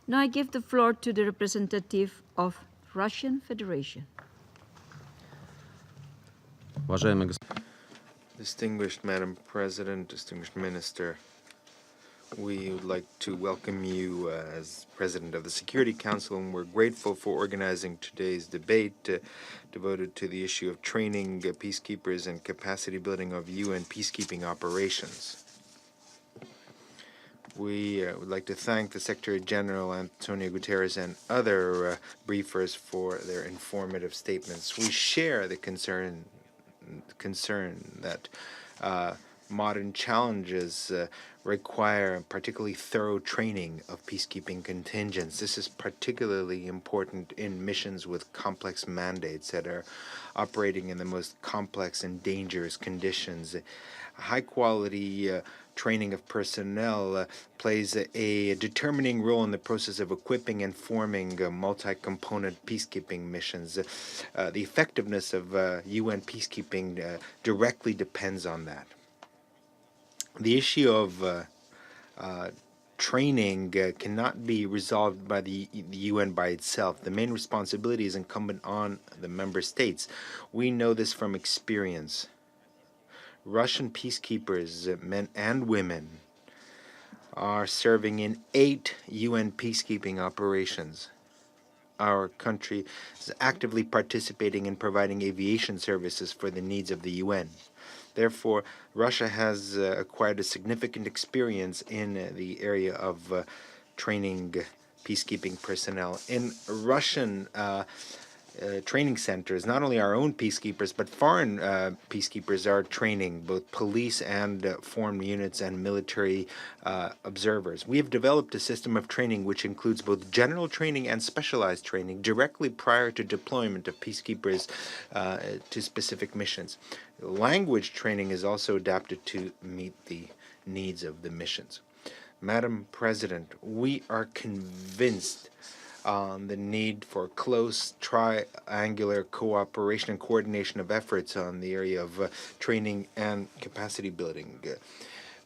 Now I give the floor to the representative of Russian Federation. Distinguished Madam President, distinguished Minister, we would like to welcome you as President of the Security Council, and we're grateful for organizing today's debate devoted to the issue of training peacekeepers and capacity building of UN peacekeeping operations. We would like to thank the Secretary General Antonio Guterres and other briefers for their informative statements. We share the concern that modern challenges require particularly thorough training of peacekeeping contingents. This is particularly important in missions with complex mandates that are operating in the most complex and dangerous conditions. High-quality training of personnel plays a determining role in the process of equipping and forming multi-component peacekeeping missions. The effectiveness of UN peacekeeping directly depends on that. The issue of training cannot be resolved by the UN by itself. The main responsibility is incumbent on the member states. We know this from experience. Russian peacekeepers, men and women, are serving in 8 UN peacekeeping operations. Our country is actively participating in providing aviation services for the needs of the UN. Therefore, Russia has acquired a significant experience in the area of training peacekeeping personnel. In Russian training centers, not only our own peacekeepers, but foreign peacekeepers are training both police and foreign units and military observers. We have developed a system of training which includes both general training and specialized training directly prior to deployment of peacekeepers to specific missions. Language training is also adapted to meet the needs of the missions. Madam President, we are convinced on the need for close triangular cooperation and coordination of efforts on the area of training and capacity building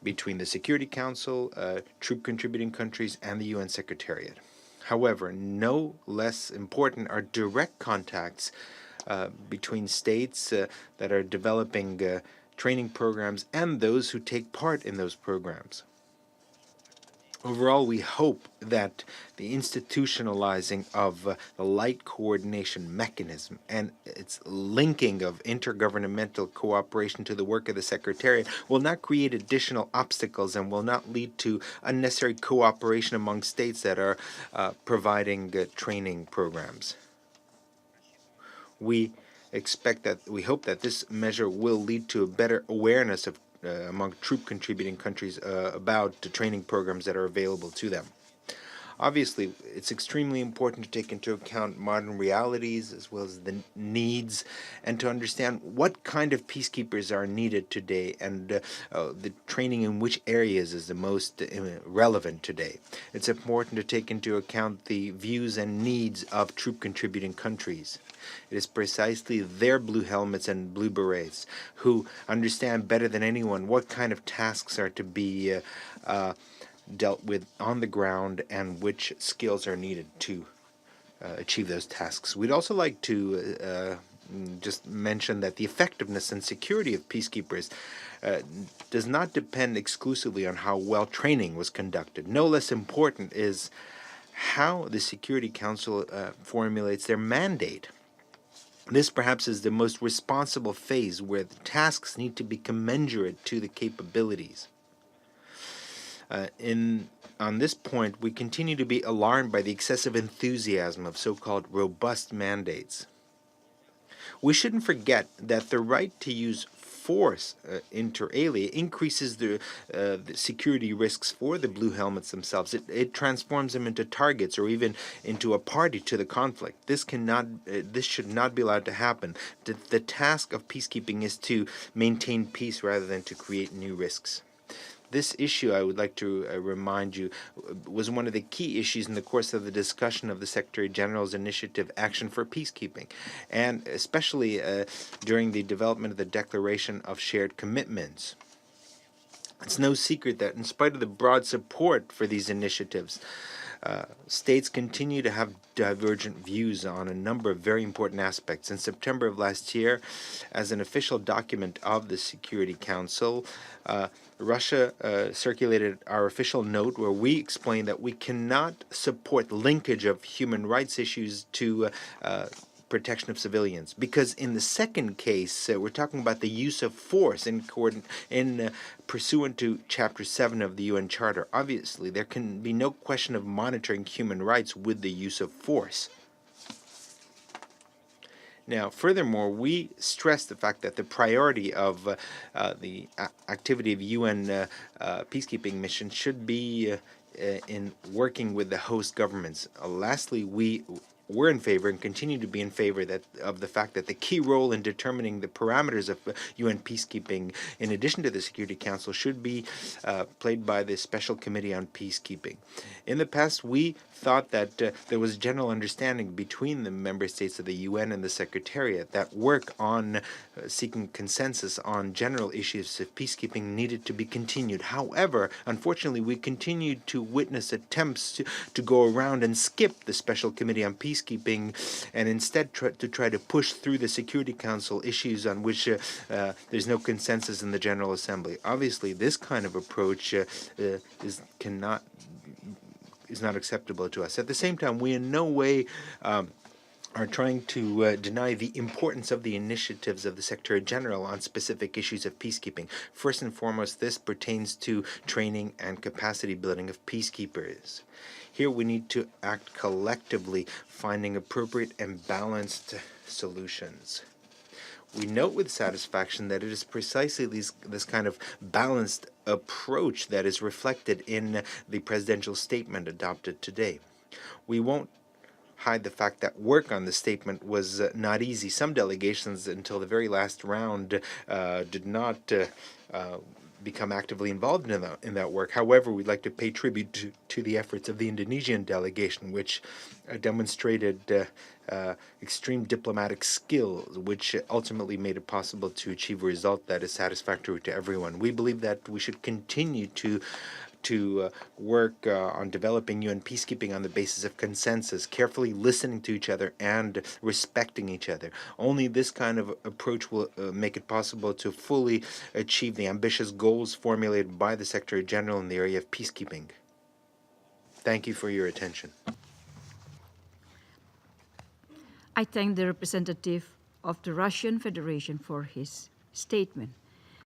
between the Security Council, troop contributing countries, and the UN Secretariat. However, no less important are direct contacts between states that are developing training programs and those who take part in those programs. Overall, we hope that the institutionalizing of the light coordination mechanism and its linking of intergovernmental cooperation to the work of the Secretariat will not create additional obstacles and will not lead to unnecessary cooperation among states that are providing training programs. We hope that this measure will lead to a better awareness of among troop contributing countries about the training programs that are available to them. Obviously, it's extremely important to take into account modern realities as well as the needs and to understand what kind of peacekeepers are needed today and the training in which areas is the most relevant today. It's important to take into account the views and needs of troop contributing countries. It is precisely their blue helmets and blue berets who understand better than anyone what kind of tasks are to be dealt with on the ground and which skills are needed to achieve those tasks. We'd also like to just mention that the effectiveness and security of peacekeepers does not depend exclusively on how well training was conducted. No less important is how the Security Council formulates their mandate. This perhaps is the most responsible phase where the tasks need to be commensurate to the capabilities. On this point, we continue to be alarmed by the excessive enthusiasm of so-called robust mandates. We shouldn't forget that the right to use force inter alia increases the security risks for the blue helmets themselves. It transforms them into targets or even into a party to the conflict. This should not be allowed to happen. The task of peacekeeping is to maintain peace rather than to create new risks. This issue, I would like to remind you, was one of the key issues in the course of the discussion of the Secretary General's initiative, Action for Peacekeeping, and especially during the development of the Declaration of Shared Commitments. It's no secret that in spite of the broad support for these initiatives, states continue to have divergent views on a number of very important aspects. In September of last year, as an official document of the Security Council, Russia circulated our official note where we explain that we cannot support linkage of human rights issues to protection of civilians, because in the second case we're talking about the use of force in pursuant to Chapter 7 of the UN Charter. Obviously, there can be no question of monitoring human rights with the use of force. Now, furthermore, we stress the fact that the priority of the activity of UN peacekeeping missions should be in working with the host governments. Lastly, we're in favor and continue to be in favor of the fact that the key role in determining the parameters of UN peacekeeping, in addition to the Security Council, should be played by the Special Committee on Peacekeeping. In the past, we thought that there was general understanding between the member states of the UN and the Secretariat that work on seeking consensus on general issues of peacekeeping needed to be continued. However, unfortunately, we continued to witness attempts to go around and skip the Special Committee on Peacekeeping and instead try to push through the Security Council issues on which there's no consensus in the General Assembly. Obviously, this kind of approach is not acceptable to us. At the same time, we in no way are trying to deny the importance of the initiatives of the Secretary General on specific issues of peacekeeping. First and foremost, this pertains to training and capacity building of peacekeepers. Here we need to act collectively, finding appropriate and balanced solutions. We note with satisfaction that it is precisely this kind of balanced approach that is reflected in the presidential statement adopted today. We won't hide the fact that work on the statement was not easy. Some delegations, until the very last round, did not become actively involved in that work. However, we'd like to pay tribute to the efforts of the Indonesian delegation, which demonstrated extreme diplomatic skills, which ultimately made it possible to achieve a result that is satisfactory to everyone. We believe that we should continue to work on developing UN peacekeeping on the basis of consensus, carefully listening to each other and respecting each other. Only this kind of approach will make it possible to fully achieve the ambitious goals formulated by the Secretary General in the area of peacekeeping. Thank you for your attention. I thank the representative of the Russian Federation for his statement.